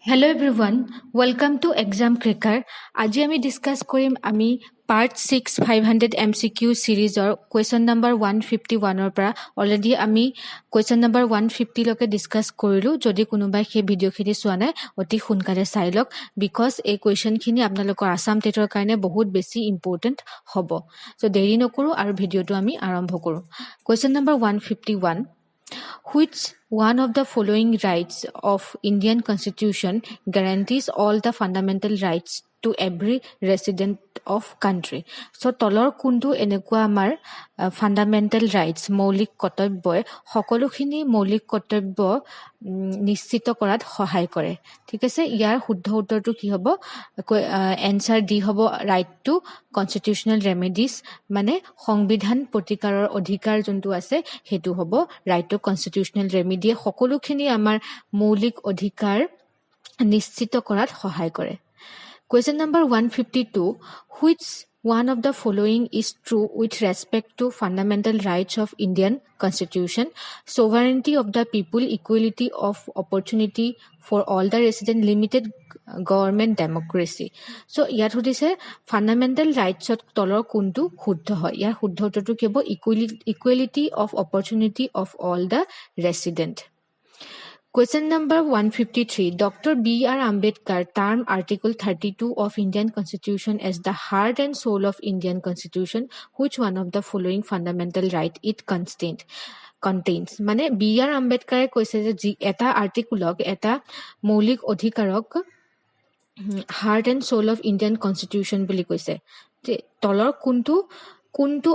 Hello everyone, welcome to Exam Cracker. আজি আমি discuss কৰিম আমি Part 6 500 MCQ series or question number 151 or পৰা already আমি question number 150 লকে ডিসকাস কৰিলো যদি কোনোবাই সেই ভিডিওখিনি চোৱা নাই অতি সোনকালে চাই লওক because এই question খিনি আপোনালোকৰ আসাম টেটৰ কাৰণে বহুত বেছি ইম্পৰ্টেন্ট হ'ব সো দেৰি নকৰো আৰু ভিডিওটো আমি আৰম্ভ কৰো question number 151 Which one of the following rights of Indian Constitution guarantees all the fundamental rights to every resident of country? So, তলৰ কোনটো এনেকুৱা আমাৰ fundamental rights মৌলিক কৰ্তব্যই সকলোখিনি মৌলিক কৰ্তব্য নিশ্চিত কৰাত সহায় কৰে ঠিক আছে ইয়াৰ শুদ্ধ উত্তৰটো কি হ'ব এনসাৰ ডি হ'ব ৰাইট টু কনস্টিটিউশনাল ৰেমেডিজ মানে সংবিধান প্ৰতিকাৰৰ অধিকাৰ যোনটো আছে হেতু হ'ব ৰাইট টু কনস্টিটিউশনাল ৰেমেডি সকলোখিনি আমাৰ মৌলিক অধিকাৰ নিশ্চিত কৰাত সহায় কৰে Question number 152 Which one of the following is true with respect to fundamental rights of Indian Constitution sovereignty of the people equality of opportunity for all the resident limited government democracy so ইয়াত হদিছে fundamental rights ত তলৰ কোনটো শুদ্ধ হয় ইয়াৰ শুদ্ধ উত্তৰটো কি হ'ব equality of opportunity of all the resident Question number 153. Dr. B.R. Ambedkar termed Article 32 of Indian Constitution as the heart and soul of Indian Constitution. Which one of the following fundamental right it contains? মানে B.R. Ambedkar কৈছে যে এটা আৰ্টিকুলক এটা মৌলিক অধিকাৰক heart and soul of Indian Constitution বুলি কৈছে তলৰ কোনটো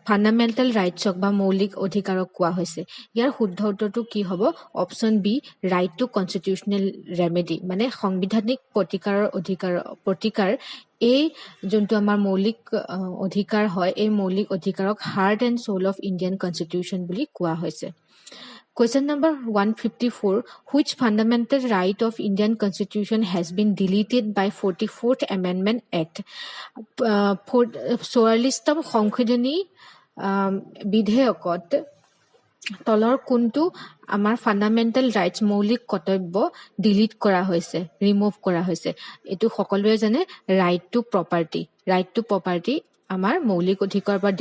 ফান্ডামেন্টাল ৰাইটছক বা মৌলিক অধিকাৰক কোৱা হৈছে ইয়াৰ শুদ্ধ উত্তৰটো কি হ'ব option B right to constitutional remedy মানে সাংবিধানিক প্ৰতিকাৰ এই যোনটো আমাৰ মৌলিক অধিকাৰ হয় এই মৌলিক অধিকাৰক heart and soul of Indian constitution বুলি কোৱা হৈছে Question number 154 Which fundamental right of Indian Constitution has been deleted by 44th Amendment Act? 44তম সংশোধনী বিধেয়কত তলৰ কোনটো আমাৰ ফান্ডামেন্টাল ৰাইটস মৌলিক কৰ্তব্য ডিলিট কৰা হৈছে ৰিমুভ কৰা হৈছে এটো সকলোৱে জানে ৰাইট টু প্ৰপাৰ্টি আমাৰ মৌলিক অধিকাৰ বা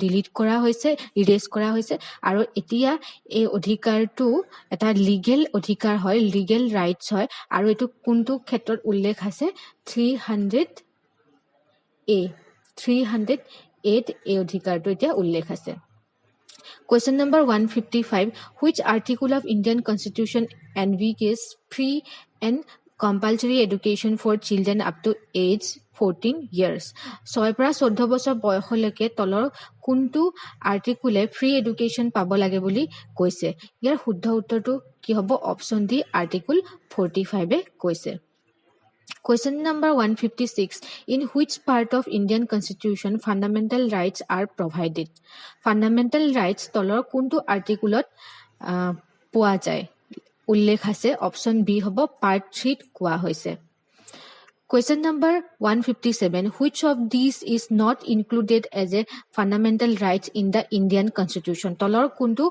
ডিলিট কৰা হৈছে ইৰেজ কৰা হৈছে আৰু এতিয়া এই অধিকাৰটো এটা লিগেল অধিকাৰ হয় লিগেল ৰাইটস হয় আৰু এটো কোনটো ক্ষেত্ৰত উল্লেখ আছে 308 এই অধিকাৰটো এতিয়া উল্লেখ আছে Question number 155 Which article of Indian Constitution advocates free and compulsory education for children up to age 14 years 6 পৰা 14 বছৰ বয়সলৈকে তলৰ কোনটো আৰ্টিকুলে ফ্ৰী এডুকেশ্যন পাব লাগে বুলি কৈছে ইয়াৰ শুদ্ধ উত্তৰটো কি হ'ব অপচন ডি আৰ্টিকল 45 এ কৈছে Question number 156 In which part of Indian Constitution fundamental rights are provided? Fundamental rights তলৰ কোনটো আৰ্টিকুলত পোৱা যায় উল্লেখ আছে অপচন বি হ'ব পাৰ্ট 3 কোৱা হৈছে Question number 157 Which of these is not included as a fundamental rights in the Indian Constitution? তলৰ কোনটো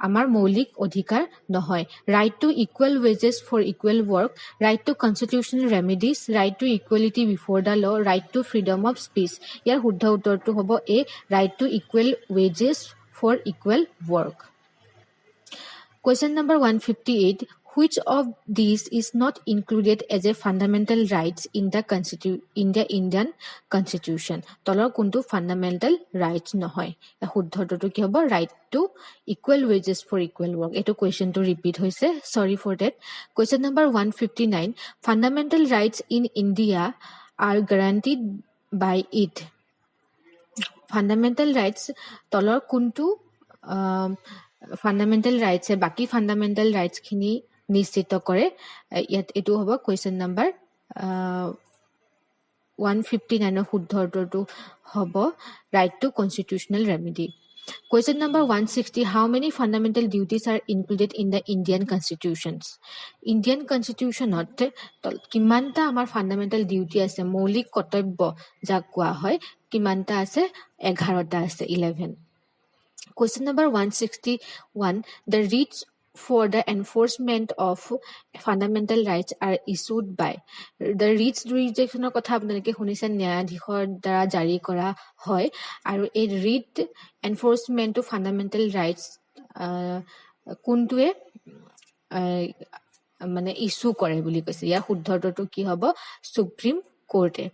আমাৰ মৌলিক অধিকাৰ নহয় right to equal wages for equal work right to constitutional remedies right to equality before the law right to freedom of speech ইয়াৰ শুদ্ধ উত্তৰটো হ'ব a right to equal wages for equal work Question number 158 Which of these is not included as a fundamental rights in the Indian Constitution? তলৰ কোনটো fundamental rights নহয় শুদ্ধটো কি হ'ব right to equal wages for equal work এটো কোৱেশ্চনটো repeat হৈছে sorry for that Question number 159 Fundamental rights in India are guaranteed by it Fundamental rights তলৰ কোনটো fundamental rights বাকি fundamental rights খিনি নিশ্চিত কৰে ইয়াত এটো হ'ব কোৱেশ্চন নাম্বাৰ 159 শুদ্ধ উত্তৰটো হ'ব right to constitutional remedy Question number 160 How many fundamental duties are included in the Indian Constitutions? Indian Constitution কিমানটা আমাৰ fundamental duty আছে মৌলিক কৰ্তব্য যাক কোৱা হয় কিমানটা আছে 11টা আছে 11 Question number 161 The for the enforcement of fundamental rights are issued by the writ jurisdictionৰ কথা আপোনালোকে শুনিছে ন্যায়াধীশৰ দ্বাৰা জাৰি কৰা হয় আৰু এই writ enforcement of fundamental rights কোনটোৱে মানে ইস্যু কৰে বুলি কৈছে ইয়াৰ শুদ্ধটো কি হ'ব supreme কোৰ্টে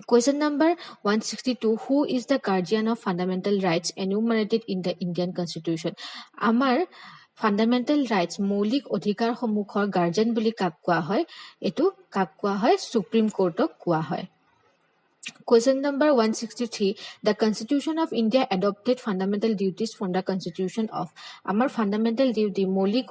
Question number 162. Who is the guardian of fundamental rights enumerated in the Indian Constitution? Amar fundamental rights মৌলিক অধিকাৰ সমূহৰ গাৰ্জেন বুলি কাক কোৱা হয় এটো কাক কোৱা হয় সুপ্ৰিম কোৰ্টক কোৱা হয় Question number 163. The Constitution of India adopted fundamental duties from the Constitution of Amar fundamental duty মৌলিক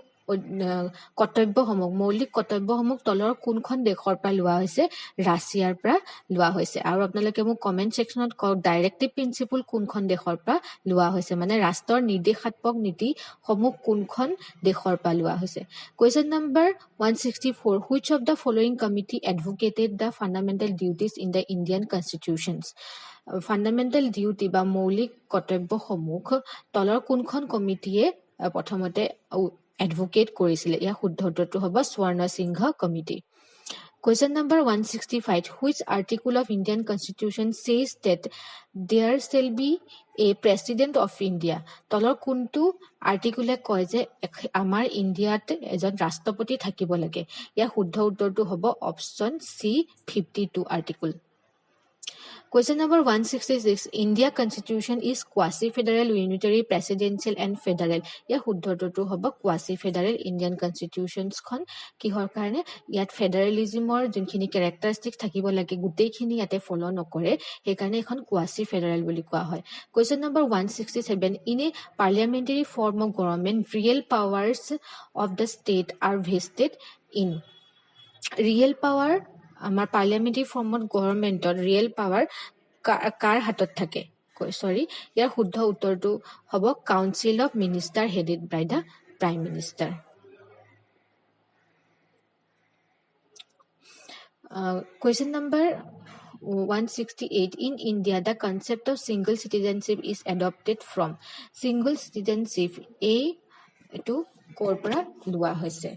কৰ্তব্যসমূহ মৌলিক কৰ্তব্যসমূহ তলৰ কোনখন দেশৰ পৰা লোৱা হৈছে ৰাছিয়াৰ পৰা লোৱা হৈছে আৰু আপোনালোকে মোক কমেন্ট সেকশনত কওক ডাইৰেক্টিভ প্ৰিন্সিপল কোনখন দেশৰ পৰা লোৱা হৈছে মানে ৰাষ্ট্ৰৰ নিৰ্দেশাত্মক নীতি সমূহ কোনখন দেশৰ পৰা লোৱা হৈছে Question number 164 Which of the following committee advocated the fundamental duties in the Indian constitutions Fundamental duty বা মৌলিক কৰ্তব্যসমূহ তলৰ কোনখন কমিটিয়ে প্ৰথমতে advocate কৰিছিলে ইয়া শুদ্ধটো হ'ব স্বৰ্ণ সিংহ committee Question number 165 Which article of Indian constitution says that there shall be a president of India তলৰ কোনটো আৰ্টিকুলে কয় যে আমাৰ ইন্ডিয়াত এজন ৰাষ্ট্ৰপতি থাকিব লাগে ইয়া শুদ্ধ উত্তৰটো হ'ব option C 52 article Question number 166. India Constitution is quasi-federal, unitary, presidential and federal. Ya শুদ্ধটো হ'ব quasi-federal Indian Constitutions খন কিহৰ কাৰণে ইয়াত federalismৰ যোনখিনি characteristics থাকিব লাগে গোটেইখিনি ইয়াতে ফলো নকৰে সেই কাৰণে এখন quasi-federal বুলি কোৱা হয় Question number 167. In a parliamentary form of government, real powers of the state are vested in real power আমাৰ পাৰ্লিয়ামেণ্টাৰী ফৰ্মত গভৰ্ণমেণ্টৰ ৰিয়েল পাৱাৰ কাৰ হাতত থাকে সৰি ইয়াৰ শুদ্ধ উত্তৰটো হ'ব council of minister headed by the prime minister Question number 168 In India the concept of single citizenship is adopted from single citizenship a to কৰ পৰা লোৱা হৈছে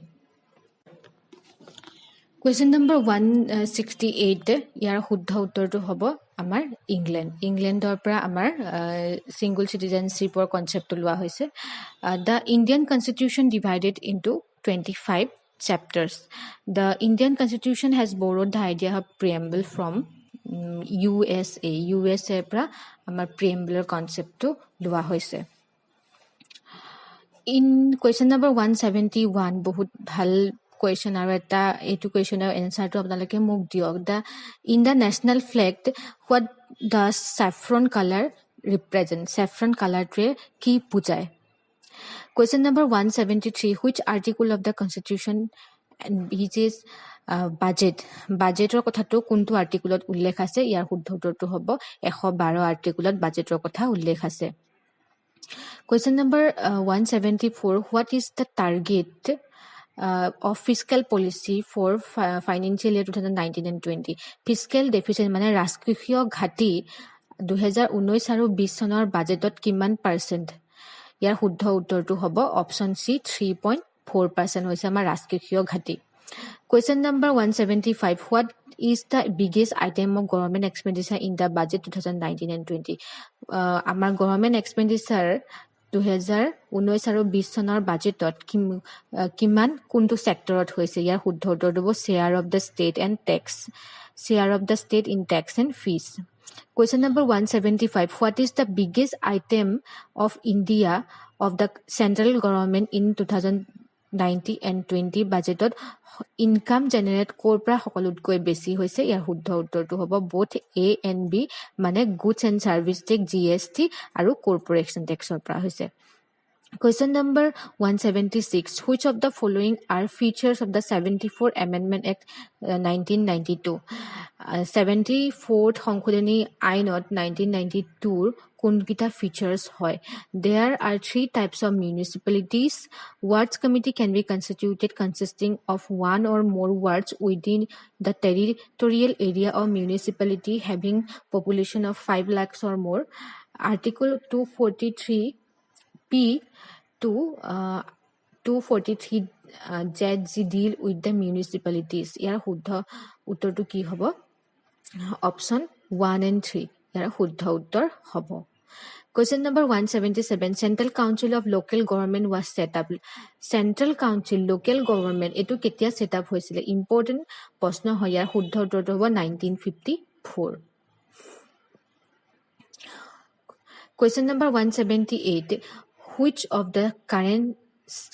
Question number 168 ইয়াৰ শুদ্ধ উত্তৰটো হ'ব আমাৰ ইংলেণ্ডৰ পৰা আমাৰ সিঙ্গল সিটিজেনশিপৰ কনসেপ্ট লোৱা হৈছে The Indian Constitution divided into 25 chapters The Indian Constitution has borrowed the idea of preamble from USA পৰা আমাৰ preamble কনসেপ্টটো লোৱা হৈছে In question number 171 বহুত ভাল question আৰু এটা এইটো questionৰ answerটো আপোনালোকে মোক দিয়ক in the national flag what does saffron color represent saffron color টোৱে কি বুজায় Question number 173 which article of the constitution which is বাজেটৰ কথাটো কোনটো আৰ্টিকুলত উল্লেখ আছে ইয়াৰ শুদ্ধ উত্তৰটো হ'ব 112 আৰ্টিকুলত বাজেটৰ কথা উল্লেখ আছে Question number 174 what is the target of fiscal policy for financial year 2019 and 20 fiscal deficit মানে ৰাষ্ট্ৰীয় ঘাটি 2019 আৰু 20 চনৰ বাজেটত কিমান পাৰ্চেন্ট ইয়াৰ শুদ্ধ উত্তৰটো হ'ব অপচন সি 3.4% হৈছে আমাৰ ৰাষ্ট্ৰীয় ঘাটি Question number 175 what is the biggest item of government expenditure in the budget 2019 and 20 আমাৰ government expenditure 2019 আৰু 20 চনৰ বাজেটত কিমান কোনটো সেক্টৰত হৈছে ইয়াৰ শুদ্ধ উত্তৰটো হ'ব share of the state in tax and fees Question number 175 what is the biggest item of India of the central government in 2019 and 20 বাজেটত ইনকাম জেনাৰেট কৰ পৰা সকলোতকৈ বেছি হৈছে ইয়াৰ শুদ্ধ উত্তৰটো হ'ব both A and B মানে goods and service tax GST আৰু corporation taxৰ পৰা হৈছে Question number 176 which of the following are features of the 74th Amendment Act 1992 74th সংশোধনী আইনত 1992 কোনকিটা features হয় There are three types of municipalities Wards committee can be constituted consisting of one or more wards within the territorial area of municipality having population of 5 lakhs or more Article 243 P to 243 JG deal with the municipalities. ইয়াৰ শুদ্ধ উত্তৰটো কি হ'ব? Option 1 and 3 ইয়াৰ শুদ্ধ উত্তৰ হ'ব। Question number 177. Central Council of Local Government was set up. Central Council Local Government এটো কেতিয়া set up হৈছিলে? Important প্ৰশ্ন হয়। ইয়াৰ শুদ্ধ উত্তৰটো হ'ব 1954। Question number 178. Which of the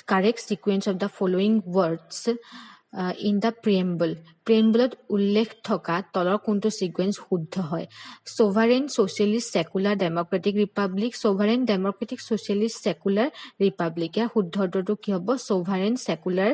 correct sequence of the following words in the preamble? Preamble উল্লেখ থকা তলৰ কোনটো সিকোয়েন্স শুদ্ধ হয়? Sovereign Socialist Secular Democratic Republic, Sovereign Democratic Socialist Secular Republic। ইয়াৰ শুদ্ধ উত্তৰটো কি হ'ব? Sovereign Secular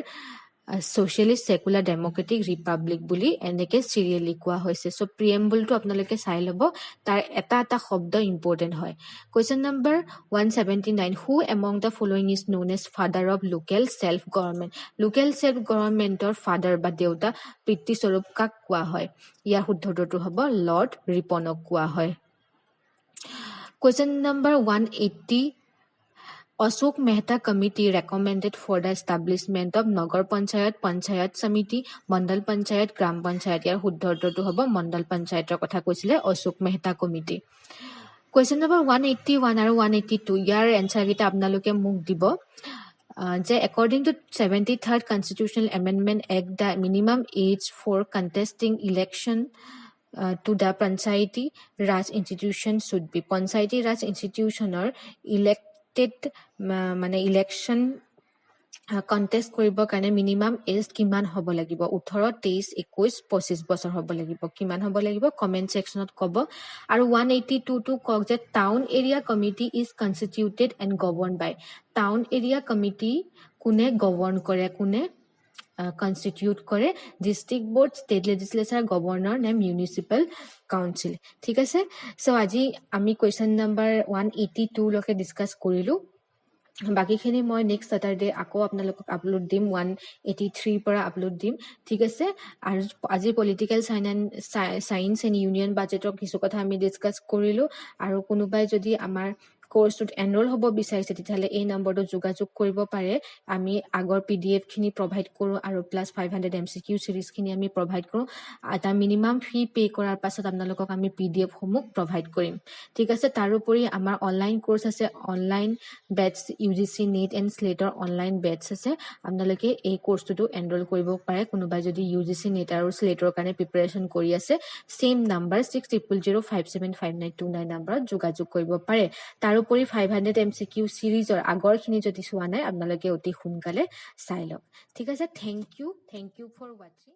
Socialist Secular Democratic Republic বুলি এনেকে সিৰিয়ালি কোৱা হৈছে। সো প্ৰিএম্বলটো আপোনালোকে চাই ল'ব, তাৰ এটা এটা শব্দ ইম্পৰ্টেন্ট হয়। Question number 179. Who among the following is known as father of local self government? Local self governmentor father বা দেউতা পিতৃস্বৰূপ কাক কোৱা হয়? ইয়াৰ শুদ্ধ উত্তৰটো হ'ব লৰ্ড ৰিপনক কোৱা হয়। Question number 180. Ashok Mehta Committee recommended for the establishment of Nagar Panchayat, Panchayat Samiti, Mandal Panchayat, Gram Panchayat। ইয়াৰ শুদ্ধ উত্তৰটো হ'ব মণ্ডল পঞ্চায়তৰ কথা কৈছিলে Ashok Mehta committee. Question number 181 আৰু 182 ইয়াৰ এনসাৰ গিটা আপোনালোকে মোক দিব যে according to 73rd Constitutional Amendment Act, the minimum age for contesting election to the Panchayati Raj institution should be Panchayati Raj institutioner elected মানে ইলেকশন কন্টেস্ট কৰিবৰ কাৰণে মিনিমাম এজ কিমান হ'ব লাগিব? 18, 23, 21, 25 বছৰ হ'ব লাগিব। কিমান হ'ব লাগিব কমেন্ট সেকশনত ক'ব। আৰু 182 টো কক যে town area committee is constituted and govern by. Town area committee কোনে গভৰ্ন কৰে, কোনে কনস্টিটিউট কৰে? District board, state legislature, governor নে মিউনিচিপাল কাউন্সিল। ঠিক আছে। সো আজি আমি কোৱেশ্চন নাম্বাৰ 182 লৈকে ডিসকাস কৰিলো। বাকিখিনি মই নেক্সট স্যাটাৰডে আকৌ আপোনালোকক আপলোড দিম, 183 পৰা আপলোড দিম। ঠিক আছে। আৰু আজি পলিটিক্যাল সায়েন্স এণ্ড ইউনিয়ন বাজেটৰ কিছু কথা আমি ডিসকাস কৰিলো। আৰু কোনোবাই যদি আমাৰ কোৰ্সটোত এনৰোল হ'ব বিচাৰিছে তেতিয়াহ'লে এই নম্বৰটো যোগাযোগ কৰিব পাৰে। আমি আগৰ PDF খিনি প্ৰভাইড কৰো আৰু প্লাস 500 MCQ সিৰিজ খিনি আমি প্ৰভাইড কৰো। এটা মিনিমাম ফি পে কৰাৰ পাছত আপোনালোকক আমি PDF সমূহ প্ৰভাইড কৰিম। ঠিক আছে। তাৰোপৰি আমাৰ অনলাইন কোৰ্স আছে, online batches UGC NET and স্লেটৰ অনলাইন বেটছ আছে। আপোনালোকে এই কোৰ্সটো এনৰোল কৰিব পাৰে। কোনোবাই যদি UGC NET আৰু স্লেটৰ কাৰণে প্ৰিপাৰেচন কৰি আছে, সেম নাম্বাৰ 6000575929 নম্বৰত যোগাযোগ কৰিব পাৰে। তাৰোপৰি 500 MCQ সিৰিজৰ আগৰখিনি যদি চোৱা নাই আপোনালোকে অতি সোনকালে চাই লওক। ঠিক আছে। থেংক ইউ ফৰ ৱাচিং।